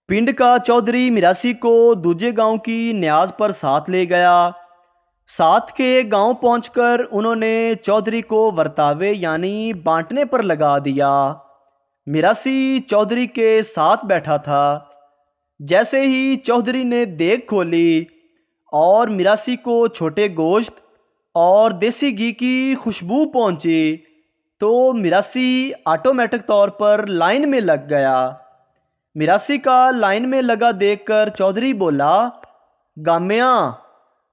पिंड का चौधरी मिरासी को दूजे गांव की न्याज पर साथ ले गया। साथ के गांव पहुंचकर उन्होंने चौधरी को वर्तावे यानी बांटने पर लगा दिया। मिरासी चौधरी के साथ बैठा था। जैसे ही चौधरी ने देग खोली और मिरासी को छोटे गोश्त और देसी घी की खुशबू पहुंची तो मिरासी ऑटोमेटिक तौर पर लाइन में लग गया। मिरासी का लाइन में लगा देखकर चौधरी बोला, गामिया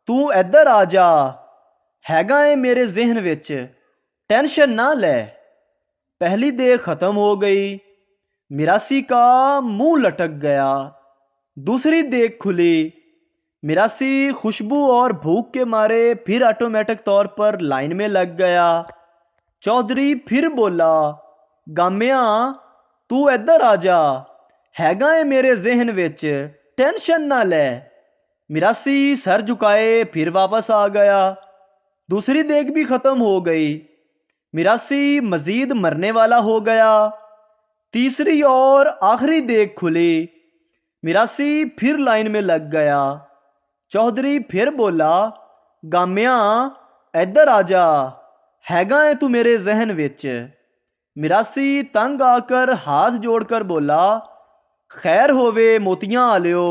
तू इधर आ जा, हैगा है मेरे जहन विच, टेंशन ना ले। पहली देग खत्म हो गई। मिरासी का मुंह लटक गया। दूसरी देग खुली। मिरासी खुशबू और भूख के मारे फिर ऑटोमेटिक तौर पर लाइन में लग गया। चौधरी फिर बोला, गामिया तू इधर आ जा, हैगा है मेरे जहन विच, टेंशन ना ले। मिरासी सर झुकाए फिर वापस आ गया। दूसरी देग भी खत्म हो गई। मिरासी मजीद मरने वाला हो गया। तीसरी और आखिरी देग खुली। मिरासी फिर लाइन में लग गया। चौधरी फिर बोला, गामिया इधर आ जा, हैगा है तू मेरे जहन विच। मिरासी तंग आकर हाथ जोड़कर बोला, खैर होवे मोतियां आलियो,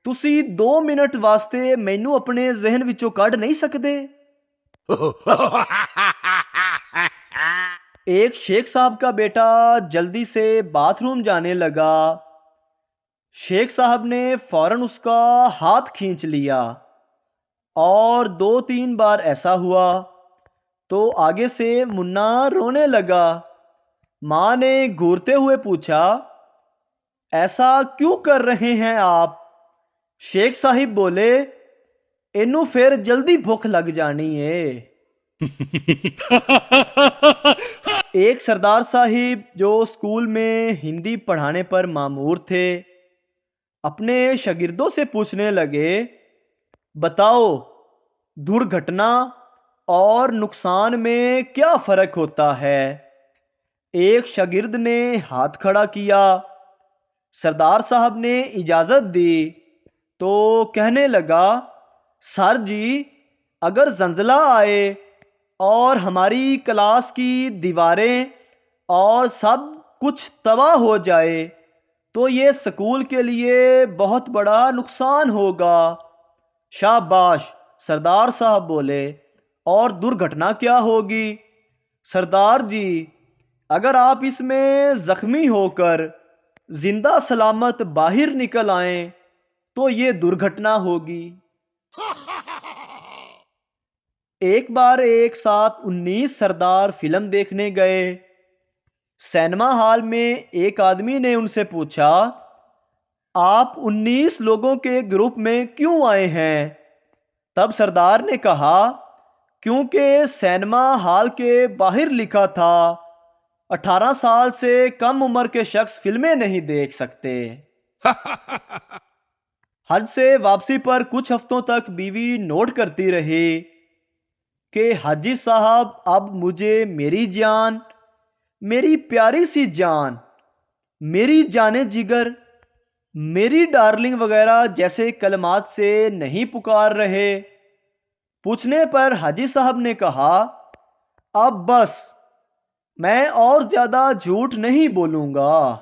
तुसी 2 मिनट वास्ते मैनू अपने जहन विचों कढ़ नहीं सकदे। एक शेख साहब का बेटा जल्दी से बाथरूम जाने लगा। शेख साहब ने फौरन उसका हाथ खींच लिया और 2-3 बार ऐसा हुआ तो आगे से मुन्ना रोने लगा। माँ ने घूरते हुए पूछा, ऐसा क्यों कर रहे हैं आप? शेख साहिब बोले, इनू फिर जल्दी भूख लग जानी है। एक सरदार साहिब जो स्कूल में हिंदी पढ़ाने पर मामूर थे, अपने शागिर्दों से पूछने लगे, बताओ दुर्घटना और नुकसान में क्या फ़र्क होता है? एक शागिर्द ने हाथ खड़ा किया। सरदार साहब ने इजाज़त दी तो कहने लगा, सर जी अगर जंजला आए और हमारी क्लास की दीवारें और सब कुछ तबाह हो जाए तो ये स्कूल के लिए बहुत बड़ा नुकसान होगा। शाबाश, सरदार साहब बोले, और दुर्घटना क्या होगी? सरदार जी अगर आप इसमें ज़ख्मी होकर जिंदा सलामत बाहर निकल आए तो ये दुर्घटना होगी। एक बार एक साथ 19 सरदार फिल्म देखने गए। सिनेमा हॉल में एक आदमी ने उनसे पूछा, आप 19 लोगों के ग्रुप में क्यों आए हैं? तब सरदार ने कहा, क्योंकि सिनेमा हॉल के बाहर लिखा था 18 साल से कम उम्र के शख्स फिल्में नहीं देख सकते। हज से वापसी पर कुछ हफ्तों तक बीवी नोट करती रही कि हाजी साहब अब मुझे मेरी जान, मेरी प्यारी सी जान, मेरी जाने जिगर, मेरी डार्लिंग वगैरह जैसे कलमात से नहीं पुकार रहे। पूछने पर हाजी साहब ने कहा, अब बस मैं और ज़्यादा झूठ नहीं बोलूँगा।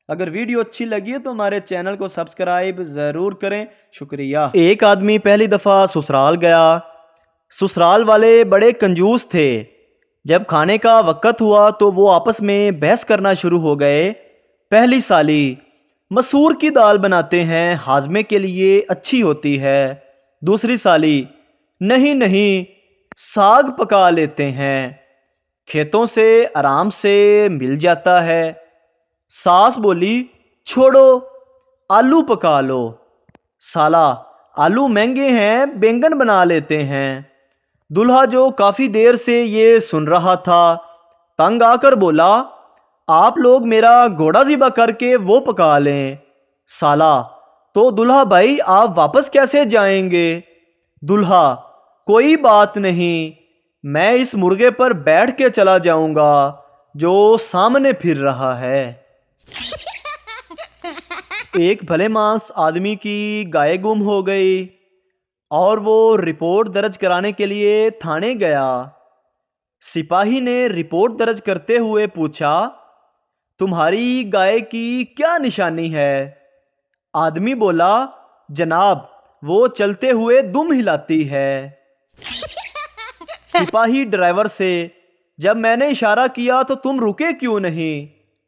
अगर वीडियो अच्छी लगी है तो हमारे चैनल को सब्सक्राइब ज़रूर करें। शुक्रिया। एक आदमी पहली दफ़ा ससुराल गया। ससुराल वाले बड़े कंजूस थे। जब खाने का वक़्त हुआ तो वो आपस में बहस करना शुरू हो गए। पहली साली, मसूर की दाल बनाते हैं, हाजमे के लिए अच्छी होती है। दूसरी साली, नहीं नहीं, साग पका लेते हैं, खेतों से आराम से मिल जाता है। सास बोली, छोड़ो आलू पका लो। साला, आलू महंगे हैं, बैंगन बना लेते हैं। दूल्हा जो काफ़ी देर से ये सुन रहा था तंग आकर बोला, आप लोग मेरा घोड़ा ज़िबा करके वो पका लें। साला, तो दूल्हा भाई आप वापस कैसे जाएंगे? दूल्हा, कोई बात नहीं, मैं इस मुर्गे पर बैठ के चला जाऊंगा जो सामने फिर रहा है। ایک بھلے مانس آدمی کی گائے گم ہو گئی اور وہ رپورٹ درج کرانے کے لیے تھانے گیا۔ سپاہی نے رپورٹ درج کرتے ہوئے پوچھا، تمہاری گائے کی کیا نشانی ہے؟ آدمی بولا، جناب وہ چلتے ہوئے دم ہلاتی ہے۔ سپاہی ڈرائیور سے، جب میں نے اشارہ کیا تو تم رکے کیوں نہیں؟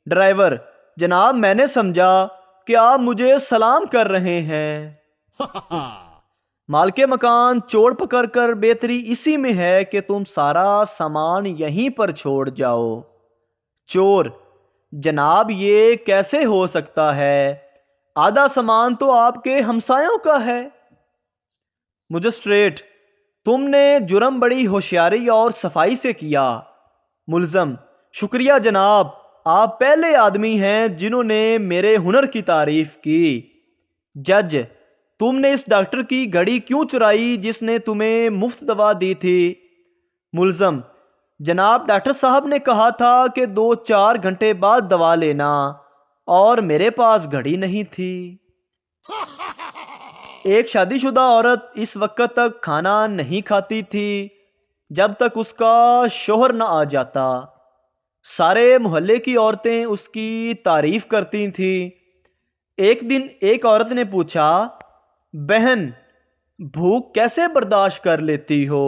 ڈرائیور، جناب میں نے سمجھا کہ آپ مجھے سلام کر رہے ہیں۔ مالک مکان چوڑ پکڑ کر بہتری اسی میں ہے کہ تم سارا سامان یہیں پر چھوڑ جاؤ۔ چور، جناب یہ کیسے ہو سکتا ہے؟ آدھا سامان تو آپ کے ہمسایوں کا ہے۔ مجسٹریٹ، تم نے جرم بڑی ہوشیاری اور صفائی سے کیا۔ ملزم، شکریہ جناب، آپ پہلے آدمی ہیں جنہوں نے میرے ہنر کی تعریف کی۔ جج، تم نے اس ڈاکٹر کی گھڑی کیوں چرائی جس نے تمہیں مفت دوا دی تھی؟ ملزم، جناب ڈاکٹر صاحب نے کہا تھا کہ 2-4 گھنٹے بعد دوا لینا، اور میرے پاس گھڑی نہیں تھی۔ ایک شادی شدہ عورت اس وقت تک کھانا نہیں کھاتی تھی جب تک اس کا شوہر نہ آ جاتا۔ سارے محلے کی عورتیں اس کی تعریف کرتی تھیں۔ ایک دن ایک عورت نے پوچھا، بہن بھوک کیسے برداشت کر لیتی ہو؟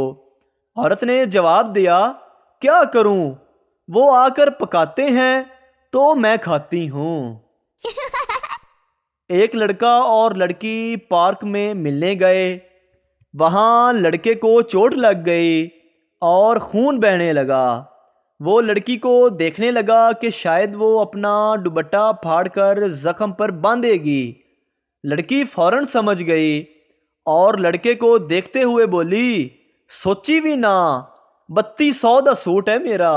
عورت نے جواب دیا، کیا کروں، وہ آ کر پکاتے ہیں تو میں کھاتی ہوں۔ ایک لڑکا اور لڑکی پارک میں ملنے گئے۔ وہاں لڑکے کو چوٹ لگ گئی اور خون بہنے لگا۔ وہ لڑکی کو دیکھنے لگا کہ شاید وہ اپنا دوپٹہ پھاڑ کر زخم پر باندھے گی۔ لڑکی فوراً سمجھ گئی اور لڑکے کو دیکھتے ہوئے بولی، سوچی بھی نہ، 3200 دا سوٹ ہے میرا۔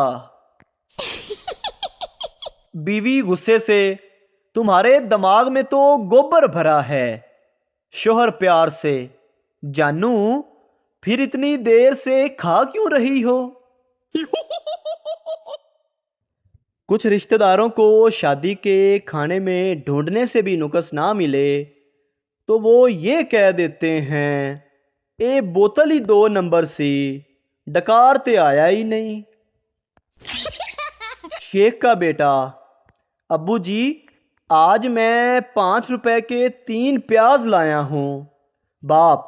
بیوی غصے سے، تمہارے دماغ میں تو گوبر بھرا ہے۔ شوہر پیار سے، جانو پھر اتنی دیر سے کھا کیوں رہی ہو؟ کچھ رشتہ داروں کو شادی کے کھانے میں ڈھونڈنے سے بھی نقص نہ ملے تو وہ یہ کہہ دیتے ہیں، اے بوتل ہی 2 نمبر سی، ڈکار تے آیا ہی نہیں۔ شیخ کا بیٹا، ابو جی آج میں 5 روپے کے 3 پیاز لایا ہوں۔ باپ،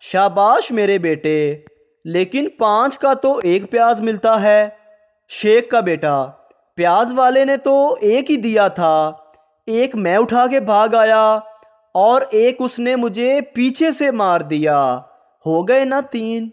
شاباش میرے بیٹے، لیکن 5 کا تو 1 پیاز ملتا ہے۔ شیخ کا بیٹا، پیاز والے نے تو 1 ہی دیا تھا، 1 میں اٹھا کے بھاگ آیا اور 1 اس نے مجھے پیچھے سے مار دیا، ہو گئے نا 3۔